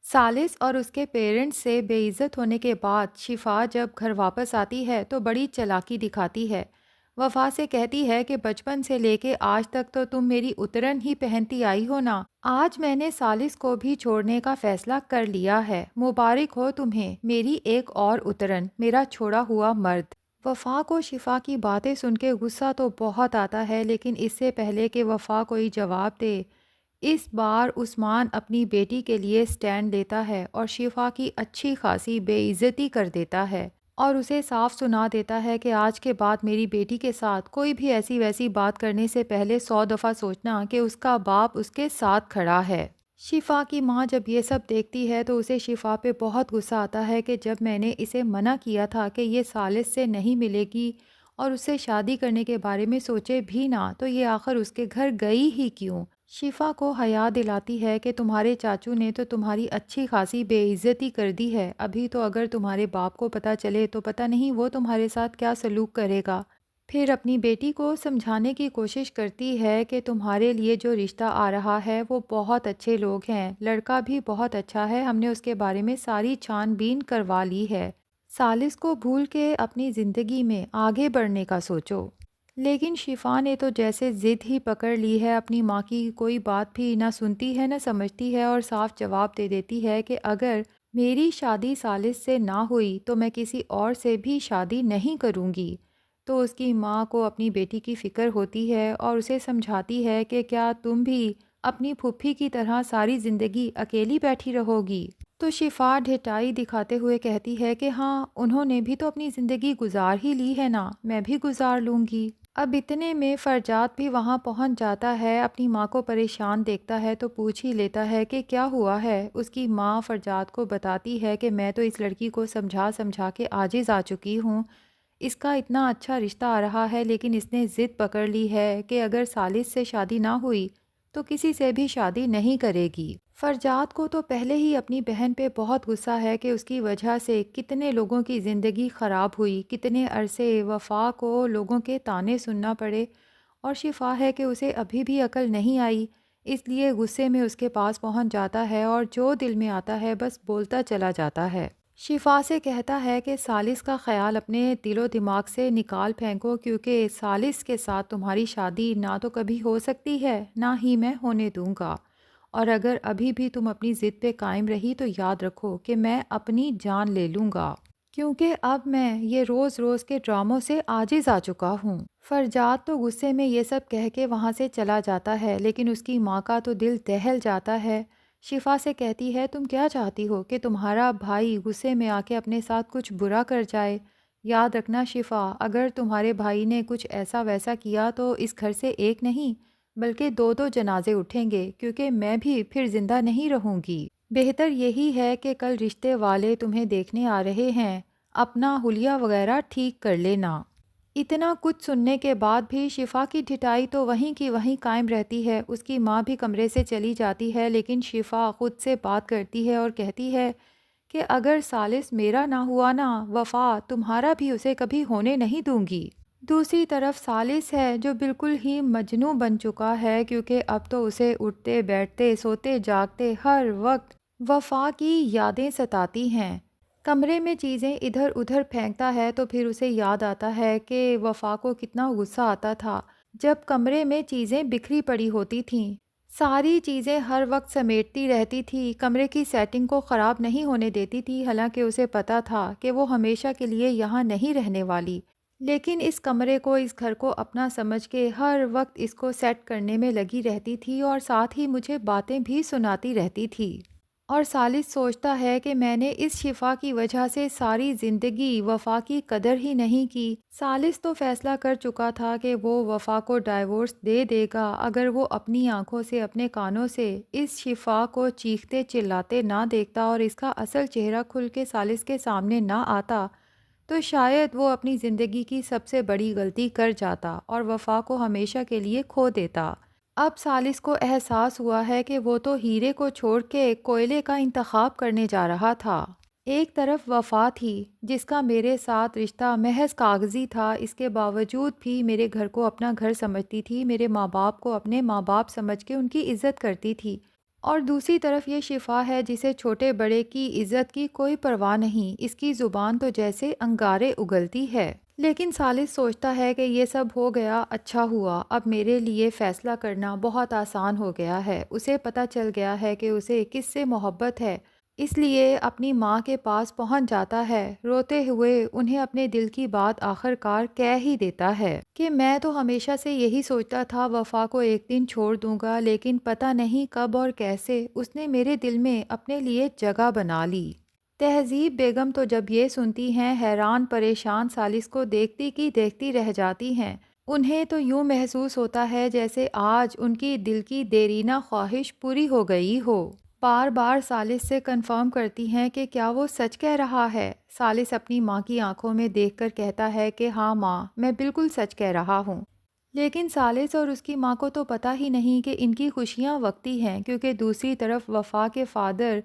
سالس اور اس کے پیرنٹس سے بے عزت ہونے کے بعد شفا جب گھر واپس آتی ہے تو بڑی چلاکی دکھاتی ہے۔ وفا سے کہتی ہے کہ بچپن سے لے کے آج تک تو تم میری اترن ہی پہنتی آئی ہو نا، آج میں نے سالس کو بھی چھوڑنے کا فیصلہ کر لیا ہے، مبارک ہو تمہیں میری ایک اور اترن، میرا چھوڑا ہوا مرد۔ وفا کو شفا کی باتیں سن کے غصہ تو بہت آتا ہے، لیکن اس سے پہلے کہ وفا کوئی جواب دے، اس بار عثمان اپنی بیٹی کے لیے سٹینڈ لیتا ہے اور شفا کی اچھی خاصی بے عزتی کر دیتا ہے اور اسے صاف سنا دیتا ہے کہ آج کے بعد میری بیٹی کے ساتھ کوئی بھی ایسی ویسی بات کرنے سے پہلے 100 دفعہ سوچنا کہ اس کا باپ اس کے ساتھ کھڑا ہے۔ شفا کی ماں جب یہ سب دیکھتی ہے تو اسے شفا پہ بہت غصہ آتا ہے کہ جب میں نے اسے منع کیا تھا کہ یہ سالس سے نہیں ملے گی اور اس سے شادی کرنے کے بارے میں سوچے بھی نہ، تو یہ آخر اس کے گھر گئی ہی کیوں؟ شفا کو حیا دلاتی ہے کہ تمہارے چاچو نے تو تمہاری اچھی خاصی بے عزتی کر دی ہے، ابھی تو اگر تمہارے باپ کو پتہ چلے تو پتہ نہیں وہ تمہارے ساتھ کیا سلوک کرے گا۔ پھر اپنی بیٹی کو سمجھانے کی کوشش کرتی ہے کہ تمہارے لیے جو رشتہ آ رہا ہے وہ بہت اچھے لوگ ہیں، لڑکا بھی بہت اچھا ہے، ہم نے اس کے بارے میں ساری چھان بین کروا لی ہے، سالس کو بھول کے اپنی زندگی میں آگے بڑھنے کا سوچو۔ لیکن شفا نے تو جیسے ضد ہی پکڑ لی ہے، اپنی ماں کی کوئی بات بھی نہ سنتی ہے نہ سمجھتی ہے اور صاف جواب دے دیتی ہے کہ اگر میری شادی سالس سے نہ ہوئی تو میں کسی اور سے بھی شادی نہیں کروں گی۔ تو اس کی ماں کو اپنی بیٹی کی فکر ہوتی ہے اور اسے سمجھاتی ہے کہ کیا تم بھی اپنی پھوپھی کی طرح ساری زندگی اکیلی بیٹھی رہو گی؟ تو شفا ڈھٹائی دکھاتے ہوئے کہتی ہے کہ ہاں، انہوں نے بھی تو اپنی زندگی گزار ہی لی ہے نا، میں بھی گزار لوں گی۔ اب اتنے میں فرجاد بھی وہاں پہنچ جاتا ہے، اپنی ماں کو پریشان دیکھتا ہے تو پوچھ ہی لیتا ہے کہ کیا ہوا ہے۔ اس کی ماں فرجاد کو بتاتی ہے کہ میں تو اس لڑکی کو سمجھا سمجھا کے عاجز آ چکی ہوں، اس کا اتنا اچھا رشتہ آ رہا ہے لیکن اس نے ضد پکڑ لی ہے کہ اگر سالس سے شادی نہ ہوئی تو کسی سے بھی شادی نہیں کرے گی۔ فرجاد کو تو پہلے ہی اپنی بہن پہ بہت غصہ ہے کہ اس کی وجہ سے کتنے لوگوں کی زندگی خراب ہوئی، کتنے عرصے وفا کو لوگوں کے طعنے سننا پڑے، اور شفا ہے کہ اسے ابھی بھی عقل نہیں آئی، اس لیے غصے میں اس کے پاس پہنچ جاتا ہے اور جو دل میں آتا ہے بس بولتا چلا جاتا ہے۔ شفا سے کہتا ہے کہ سالس کا خیال اپنے دل و دماغ سے نکال پھینکو، کیونکہ سالس کے ساتھ تمہاری شادی نہ تو کبھی ہو سکتی ہے نہ ہی میں ہونے دوں گا، اور اگر ابھی بھی تم اپنی ضد پہ قائم رہی تو یاد رکھو کہ میں اپنی جان لے لوں گا، کیونکہ اب میں یہ روز روز کے ڈراموں سے عاجز آ چکا ہوں۔ فرجاد تو غصے میں یہ سب کہہ کے وہاں سے چلا جاتا ہے، لیکن اس کی ماں کا تو دل دہل جاتا ہے۔ شفا سے کہتی ہے تم کیا چاہتی ہو کہ تمہارا بھائی غصے میں آ کے اپنے ساتھ کچھ برا کر جائے؟ یاد رکھنا شفا، اگر تمہارے بھائی نے کچھ ایسا ویسا کیا تو اس گھر سے ایک نہیں بلکہ دو دو جنازے اٹھیں گے، کیونکہ میں بھی پھر زندہ نہیں رہوں گی۔ بہتر یہی ہے کہ کل رشتے والے تمہیں دیکھنے آ رہے ہیں، اپنا حلیہ وغیرہ ٹھیک کر لینا۔ اتنا کچھ سننے کے بعد بھی شفا کی ڈھٹائی تو وہیں کی وہیں قائم رہتی ہے، اس کی ماں بھی کمرے سے چلی جاتی ہے، لیکن شفا خود سے بات کرتی ہے اور کہتی ہے کہ اگر سالس میرا نہ ہوا نا وفا، تمہارا بھی اسے کبھی ہونے نہیں دوں گی۔ دوسری طرف سالس ہے جو بالکل ہی مجنوں بن چکا ہے، کیونکہ اب تو اسے اٹھتے بیٹھتے سوتے جاگتے ہر وقت وفا کی یادیں ستاتی ہیں۔ کمرے میں چیزیں ادھر ادھر پھینکتا ہے تو پھر اسے یاد آتا ہے کہ وفا کو کتنا غصہ آتا تھا جب کمرے میں چیزیں بکھری پڑی ہوتی تھیں، ساری چیزیں ہر وقت سمیٹتی رہتی تھی، کمرے کی سیٹنگ کو خراب نہیں ہونے دیتی تھی، حالانکہ اسے پتا تھا کہ وہ ہمیشہ کے لیے یہاں نہیں رہنے والی، لیکن اس کمرے کو، اس گھر کو اپنا سمجھ کے ہر وقت اس کو سیٹ کرنے میں لگی رہتی تھی اور ساتھ ہی مجھے باتیں بھی سناتی رہتی تھی۔ اور سالس سوچتا ہے کہ میں نے اس شفا کی وجہ سے ساری زندگی وفا کی قدر ہی نہیں کی۔ سالس تو فیصلہ کر چکا تھا کہ وہ وفا کو ڈائیورس دے دے گا اگر وہ اپنی آنکھوں سے، اپنے کانوں سے اس شفا کو چیختے چلاتے نہ دیکھتا اور اس کا اصل چہرہ کھل کے سالس کے سامنے نہ آتا، تو شاید وہ اپنی زندگی کی سب سے بڑی غلطی کر جاتا اور وفا کو ہمیشہ کے لیے کھو دیتا۔ اب سالس کو احساس ہوا ہے کہ وہ تو ہیرے کو چھوڑ کے کوئلے کا انتخاب کرنے جا رہا تھا۔ ایک طرف وفا تھی جس کا میرے ساتھ رشتہ محض کاغذی تھا، اس کے باوجود بھی میرے گھر کو اپنا گھر سمجھتی تھی، میرے ماں باپ کو اپنے ماں باپ سمجھ کے ان کی عزت کرتی تھی، اور دوسری طرف یہ شفا ہے جسے چھوٹے بڑے کی عزت کی کوئی پرواہ نہیں، اس کی زبان تو جیسے انگارے اگلتی ہے۔ لیکن ثالث سوچتا ہے کہ یہ سب ہو گیا، اچھا ہوا، اب میرے لیے فیصلہ کرنا بہت آسان ہو گیا ہے۔ اسے پتہ چل گیا ہے کہ اسے کس سے محبت ہے، اس لیے اپنی ماں کے پاس پہنچ جاتا ہے، روتے ہوئے انہیں اپنے دل کی بات آخر کار کہہ ہی دیتا ہے کہ میں تو ہمیشہ سے یہی سوچتا تھا وفا کو ایک دن چھوڑ دوں گا، لیکن پتہ نہیں کب اور کیسے اس نے میرے دل میں اپنے لیے جگہ بنا لی۔ تہذیب بیگم تو جب یہ سنتی ہیں حیران پریشان ثالث کو دیکھتی کی دیکھتی رہ جاتی ہیں۔ انہیں تو یوں محسوس ہوتا ہے جیسے آج ان کی دل کی دیرینہ خواہش پوری ہو گئی ہو۔ بار بار ثالث سے کنفرم کرتی ہیں کہ کیا وہ سچ کہہ رہا ہے۔ ثالث اپنی ماں کی آنکھوں میں دیکھ کر کہتا ہے کہ ہاں ماں، میں بالکل سچ کہہ رہا ہوں۔ لیکن ثالث اور اس کی ماں کو تو پتہ ہی نہیں کہ ان کی خوشیاں وقتی ہیں، کیونکہ دوسری طرف وفا کے فادر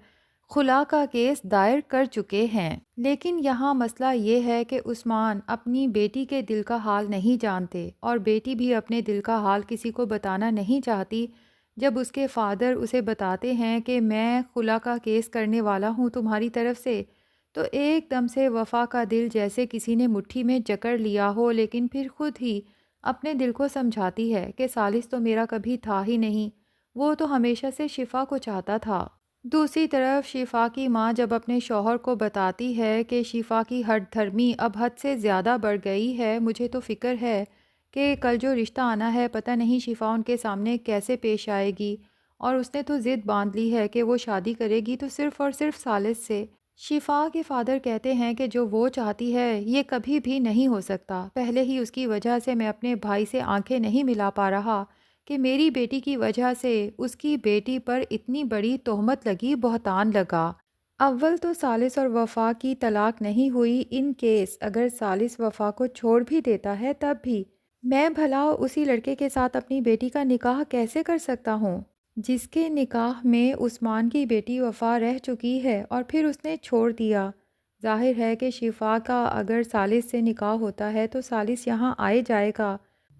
خلا کا کیس دائر کر چکے ہیں۔ لیکن یہاں مسئلہ یہ ہے کہ عثمان اپنی بیٹی کے دل کا حال نہیں جانتے، اور بیٹی بھی اپنے دل کا حال کسی کو بتانا نہیں چاہتی۔ جب اس کے فادر اسے بتاتے ہیں کہ میں خلا کا کیس کرنے والا ہوں تمہاری طرف سے، تو ایک دم سے وفا کا دل جیسے کسی نے مٹھی میں جکڑ لیا ہو، لیکن پھر خود ہی اپنے دل کو سمجھاتی ہے کہ ثالث تو میرا کبھی تھا ہی نہیں، وہ تو ہمیشہ سے شفا کو چاہتا تھا۔ دوسری طرف شفا کی ماں جب اپنے شوہر کو بتاتی ہے کہ شفا کی ہٹ دھرمی اب حد سے زیادہ بڑھ گئی ہے، مجھے تو فکر ہے کہ کل جو رشتہ آنا ہے پتہ نہیں شفا ان کے سامنے کیسے پیش آئے گی، اور اس نے تو ضد باندھ لی ہے کہ وہ شادی کرے گی تو صرف اور صرف ثالث سے۔ شفا کے فادر کہتے ہیں کہ جو وہ چاہتی ہے یہ کبھی بھی نہیں ہو سکتا، پہلے ہی اس کی وجہ سے میں اپنے بھائی سے آنکھیں نہیں ملا پا رہا کہ میری بیٹی کی وجہ سے اس کی بیٹی پر اتنی بڑی تہمت لگی، بہتان لگا۔ اول تو ثالث اور وفا کی طلاق نہیں ہوئی، ان کیس اگر ثالث وفا کو چھوڑ بھی دیتا ہے تب بھی میں بھلا اسی لڑکے کے ساتھ اپنی بیٹی کا نکاح کیسے کر سکتا ہوں جس کے نکاح میں عثمان کی بیٹی وفا رہ چکی ہے اور پھر اس نے چھوڑ دیا۔ ظاہر ہے کہ شفا کا اگر ثالث سے نکاح ہوتا ہے تو ثالث یہاں آئے جائے گا،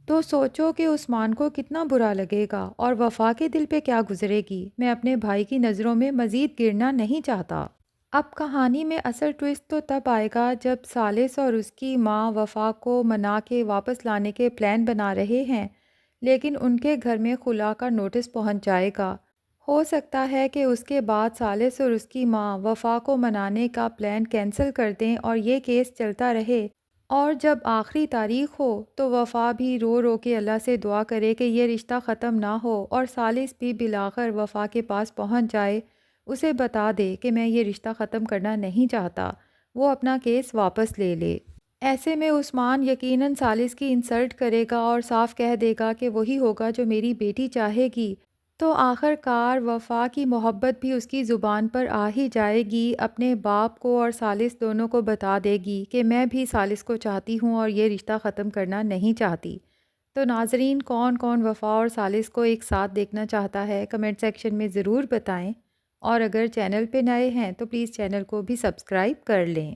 تو سوچو کہ عثمان کو کتنا برا لگے گا اور وفا کے دل پہ کیا گزرے گی۔ میں اپنے بھائی کی نظروں میں مزید گرنا نہیں چاہتا۔ اب کہانی میں اصل ٹوئسٹ تو تب آئے گا جب ثالث اور اس کی ماں وفا کو منا کے واپس لانے کے پلان بنا رہے ہیں، لیکن ان کے گھر میں خلا کا نوٹس پہنچ جائے گا۔ ہو سکتا ہے کہ اس کے بعد ثالث اور اس کی ماں وفا کو منانے کا پلان کینسل کر دیں اور یہ کیس چلتا رہے، اور جب آخری تاریخ ہو تو وفا بھی رو رو کے اللہ سے دعا کرے کہ یہ رشتہ ختم نہ ہو، اور ثالث بھی بالآخر وفا کے پاس پہنچ جائے، اسے بتا دے کہ میں یہ رشتہ ختم کرنا نہیں چاہتا، وہ اپنا کیس واپس لے لے۔ ایسے میں عثمان یقیناً ثالث کی انسلٹ کرے گا اور صاف کہہ دے گا کہ وہی ہوگا جو میری بیٹی چاہے گی، تو آخر کار وفا کی محبت بھی اس کی زبان پر آ ہی جائے گی، اپنے باپ کو اور ثالث دونوں کو بتا دے گی کہ میں بھی ثالث کو چاہتی ہوں اور یہ رشتہ ختم کرنا نہیں چاہتی۔ تو ناظرین، کون کون وفا اور ثالث کو ایک ساتھ دیکھنا چاہتا ہے کمنٹ سیکشن میں ضرور بتائیں، اور اگر چینل پہ نئے ہیں تو پلیز چینل کو بھی سبسکرائب کر لیں۔